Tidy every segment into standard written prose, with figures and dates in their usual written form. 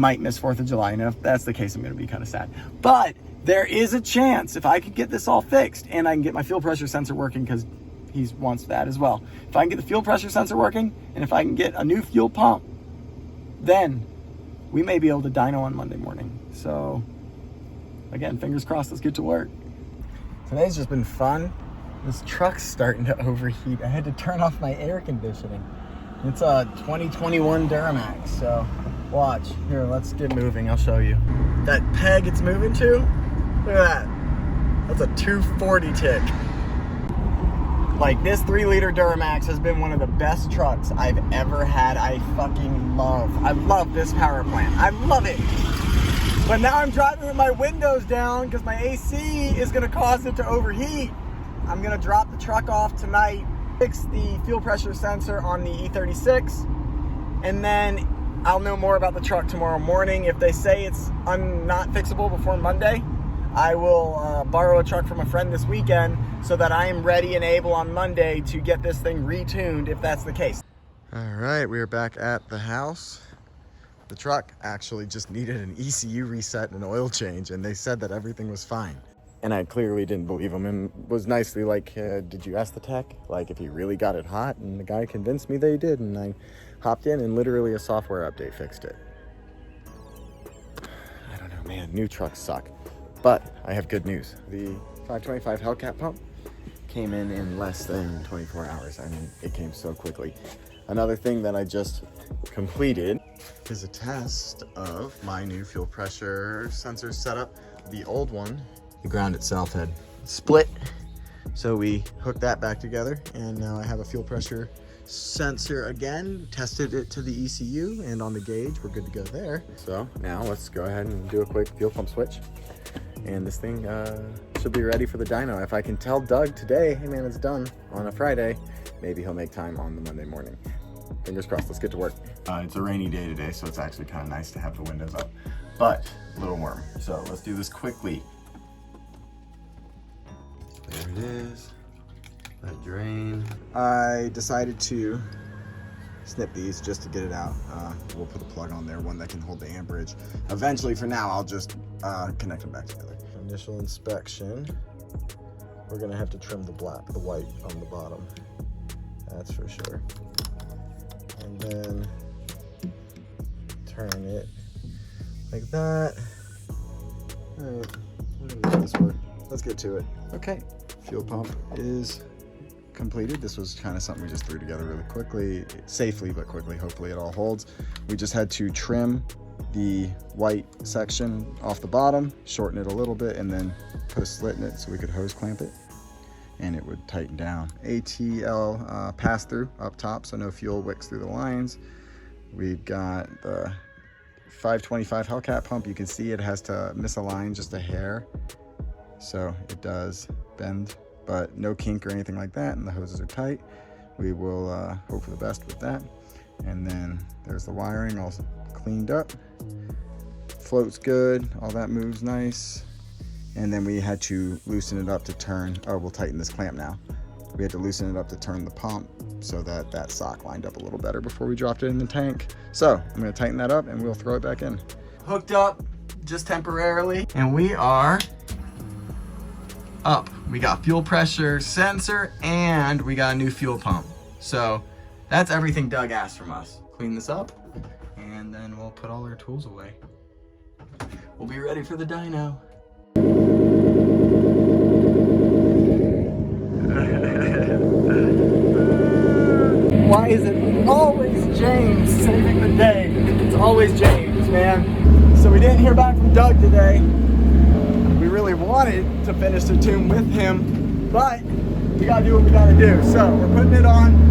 might miss 4th of July. And if that's the case, I'm going to be kind of sad. But there is a chance if I could get this all fixed and I can get my fuel pressure sensor working, because he wants that as well. If I can get the fuel pressure sensor working and if I can get a new fuel pump, then we may be able to dyno on Monday morning. So again, fingers crossed, let's get to work. Today's just been fun. This truck's starting to overheat. I had to turn off my air conditioning. It's a 2021 Duramax, so watch. Here, let's get moving, I'll show you. That peg it's moving to, look at that. That's a 240 tick. Like, this 3-liter Duramax has been one of the best trucks I've ever had. I fucking love. I love this power plant. I love it. But now I'm driving with my windows down because my AC is gonna cause it to overheat. I'm gonna drop the truck off tonight, fix the fuel pressure sensor on the E36, and then I'll know more about the truck tomorrow morning. If they say it's not fixable before Monday, I will borrow a truck from a friend this weekend so that I am ready and able on Monday to get this thing retuned if that's the case. All right, we are back at the house. The truck actually just needed an ECU reset and an oil change, and they said that everything was fine. And I clearly didn't believe him and was nicely like, did you ask the tech? Like, if he really got it hot? And the guy convinced me they did, and I hopped in and literally a software update fixed it. I don't know, man, new trucks suck. But I have good news. The 525 Hellcat pump came in less than 24 hours. I mean, it came so quickly. Another thing that I just completed is a test of my new fuel pressure sensor setup. The old one, the ground itself had split, so we hooked that back together, and now I have a fuel pressure sensor again. Tested it to the ECU and on the gauge, we're good to go there. So now let's go ahead and do a quick fuel pump switch, and this thing should be ready for the dyno. If I can tell Doug today, hey man, it's done on a Friday, maybe he'll make time on the Monday morning. Fingers crossed, let's get to work. It's a rainy day today, so it's actually kind of nice to have the windows up, but a little warm. So let's do this quickly. There it is, that drain. I decided to snip these just to get it out. We'll put a plug on there, one that can hold the amperage. Eventually, for now, I'll just connect them back together. Initial inspection. We're gonna have to trim the white on the bottom. That's for sure. And then turn it like that. All right, we're gonna make this work. Let's get to it. Okay, fuel pump is completed. This was kind of something we just threw together really quickly, safely but quickly. Hopefully it all holds. We just had to trim the white section off the bottom, shorten it a little bit, and then put a slit in it so we could hose clamp it, and it would tighten down. ATL pass-through up top, so no fuel wicks through the lines. We've got the 525 Hellcat pump. You can see it has to misalign just a hair, so it does bend, but no kink or anything like that, and the hoses are tight. We will hope for the best with that. And then there's the wiring all cleaned up. Floats good, all that moves nice. And then we had to loosen it up to turn, we'll tighten this clamp now. We had to loosen it up to turn the pump so that that sock lined up a little better before we dropped it in the tank. So I'm gonna tighten that up and we'll throw it back in. Hooked up just temporarily, and we are up. We got fuel pressure sensor and we got a new fuel pump. So that's everything Doug asked from us. Clean this up and then we'll put all our tools away. We'll be ready for the dyno. Why is it always James saving the day? It's always James, man. So we didn't hear back from Doug today. We really wanted to finish the tune with him, but we gotta do what we gotta do. So we're putting it on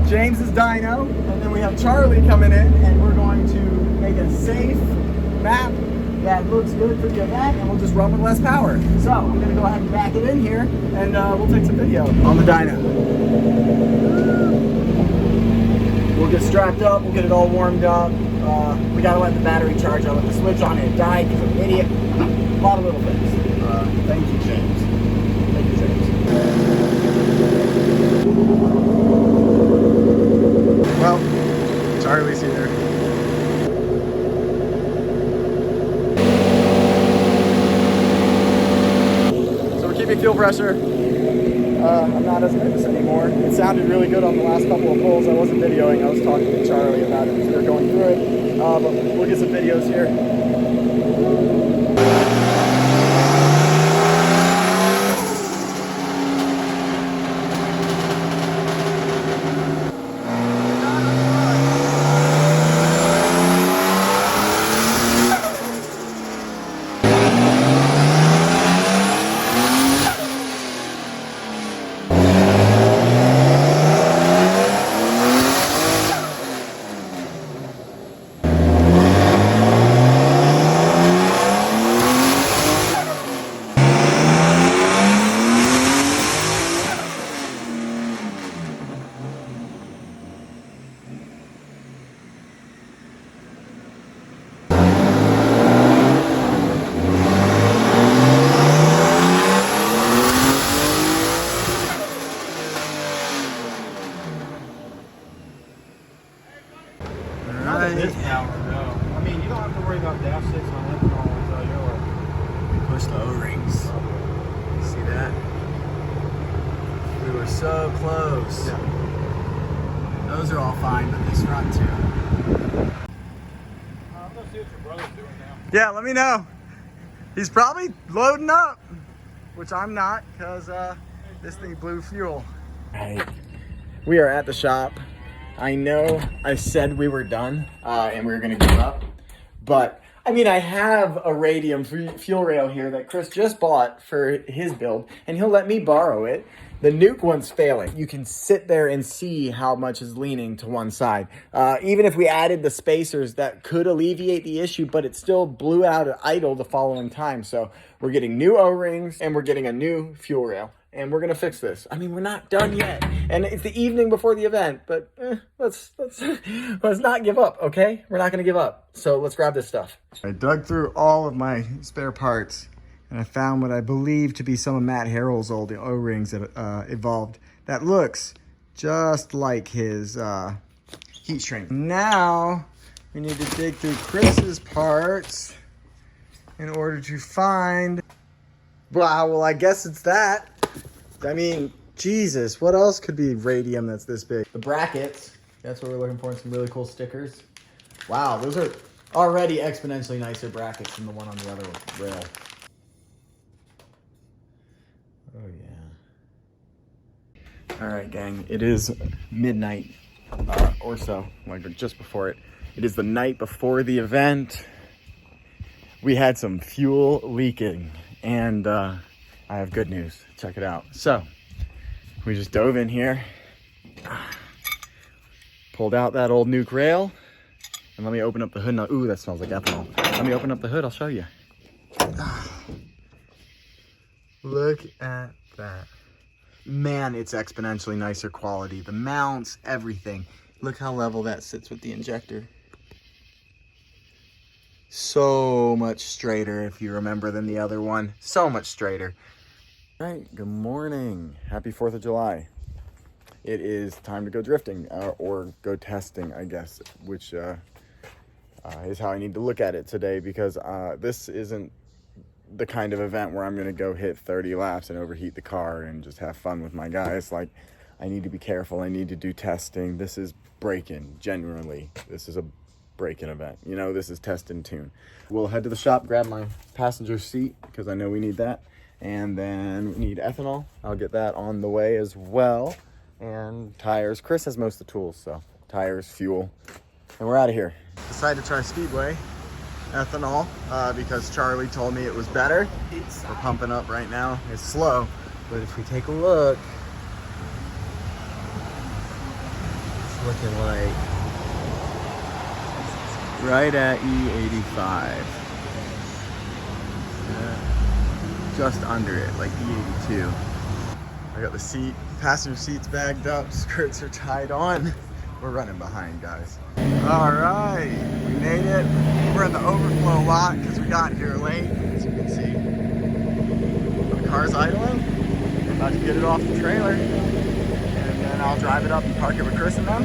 James's dyno, and then we have Charlie coming in, and we're going to make a safe map that looks good for the event, and we'll just run with less power. So I'm gonna go ahead and back it in here, and we'll take some video on the dyno. We'll get strapped up, we'll get it all warmed up. We gotta let the battery charge. I let the switch on and it died because I'm an idiot. A lot of little things. Thank you, James. Thank you, James. Well, Charlie's here. give me fuel pressure. I'm not as nervous anymore. It sounded really good on the last couple of pulls. I wasn't videoing. I was talking to Charlie about it as we were going through it. But we'll get some videos here. This power, though. I mean, you don't have to worry about dash 6 on ethanol until you're Push the O-rings. See that? We were so close. Yeah. Those are all fine, but this front too. I'm gonna see what your brother's doing now. Yeah, let me know. He's probably loading up, which I'm not, because this thing blew fuel. Right. We are at the shop. I know I said we were done and we were gonna give up, but I mean, I have a Radium fuel rail here that Chris just bought for his build, and he'll let me borrow it. The Nuke one's failing. You can sit there and see how much is leaning to one side. Even if we added the spacers, that could alleviate the issue, but it still blew out at idle the following time. So we're getting new O-rings and we're getting a new fuel rail. And we're gonna fix this. I mean, we're not done yet, and it's the evening before the event. But let's not give up, okay? We're not gonna give up. So let's grab this stuff. I dug through all of my spare parts, and I found what I believe to be some of Matt Harrell's old O-rings that evolved. That looks just like his heat shrink. Now we need to dig through Chris's parts in order to find. Wow. Well, I guess it's that. I mean, Jesus, what else could be Radium that's this big? The brackets, that's what we're looking for, and some really cool stickers. Wow, those are already exponentially nicer brackets than the one on the other rail. Oh, yeah. All right, gang, it is midnight or so, like just before it. It is the night before the event. We had some fuel leaking, and I have good news. Check it out. So, we just dove in here, pulled out that old Nuke rail, and let me open up the hood now. Ooh, that smells like ethanol. Let me open up the hood, I'll show you. Look at that. Man, it's exponentially nicer quality. The mounts, everything. Look how level that sits with the injector. So much straighter, if you remember, than the other one. So much straighter. All right, good morning. Happy 4th of July. It is time to go drifting, or go testing, I guess, which is how I need to look at it today, because this isn't the kind of event where I'm going to go hit 30 laps and overheat the car and just have fun with my guys. Like, I need to be careful. I need to do testing. This is break-in, genuinely. This is a break-in event. You know, this is test and tune. We'll head to the shop, grab my passenger seat, because I know we need that. And then we need ethanol. I'll get that on the way as well. And tires. Chris has most of the tools, so tires, fuel, and we're out of here. Decided to try Speedway ethanol because Charlie told me it was better. We're pumping up right now. It's slow, but if we take a look, it's looking like right at E85. Just under it, like E82. I got the passenger seats bagged up, skirts are tied on. We're running behind, guys. All right, we made it. We're in the overflow lot because we got here late, as you can see. The car's idling. I'm about to get it off the trailer, and then I'll drive it up and park it with Chris and them.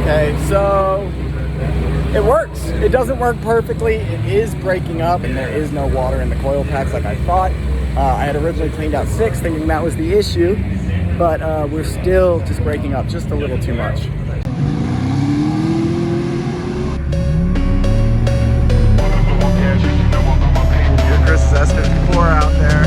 Okay, so it works. It doesn't work perfectly. It is breaking up, and there is no water in the coil packs like I thought. I had originally cleaned out 6, thinking that was the issue, but we're still just breaking up just a little too much. Chris's S54 out there.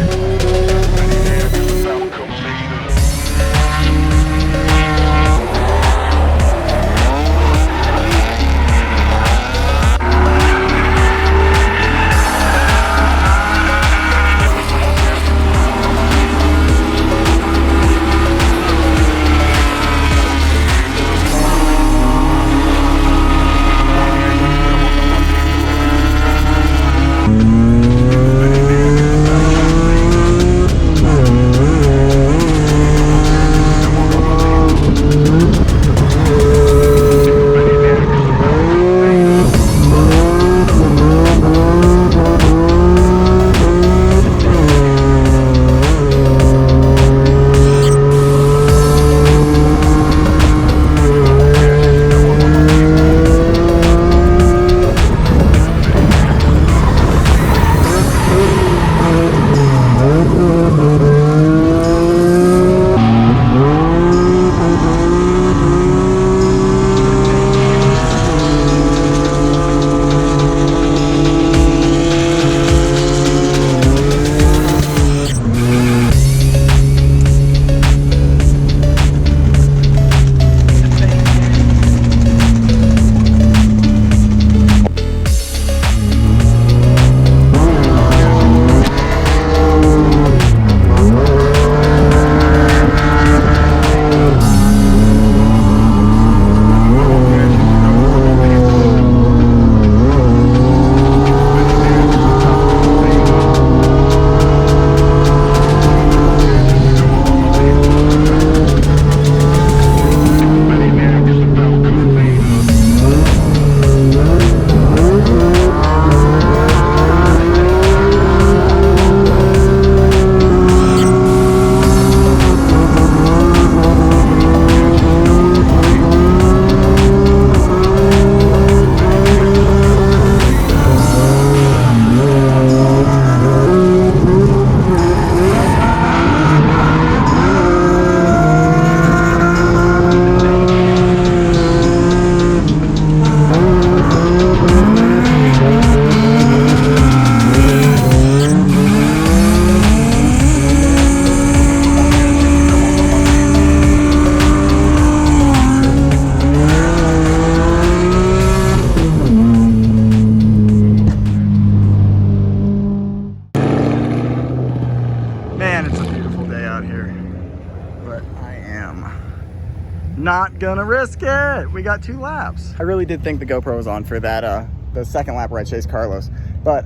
Not gonna risk it. We got 2 laps. I really did think the GoPro was on for that the second lap where I chased Carlos, but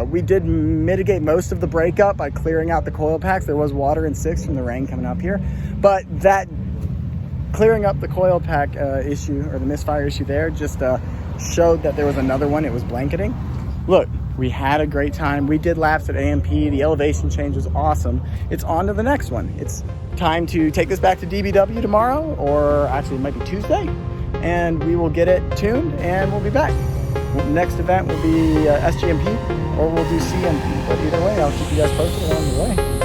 we did mitigate most of the breakup by clearing out the coil packs. There was water in 6 from the rain coming up here, but that clearing up the coil pack issue, or the misfire issue there, just showed that there was another one. It was blanketing. Look, we had a great time. We did laps at AMP. The elevation change was awesome. It's on to the next one. It's time to take this back to DBW tomorrow, or actually it might be Tuesday, and we will get it tuned and we'll be back. Next event will be SGMP, or we'll do CMP, but either way, I'll keep you guys posted along the way.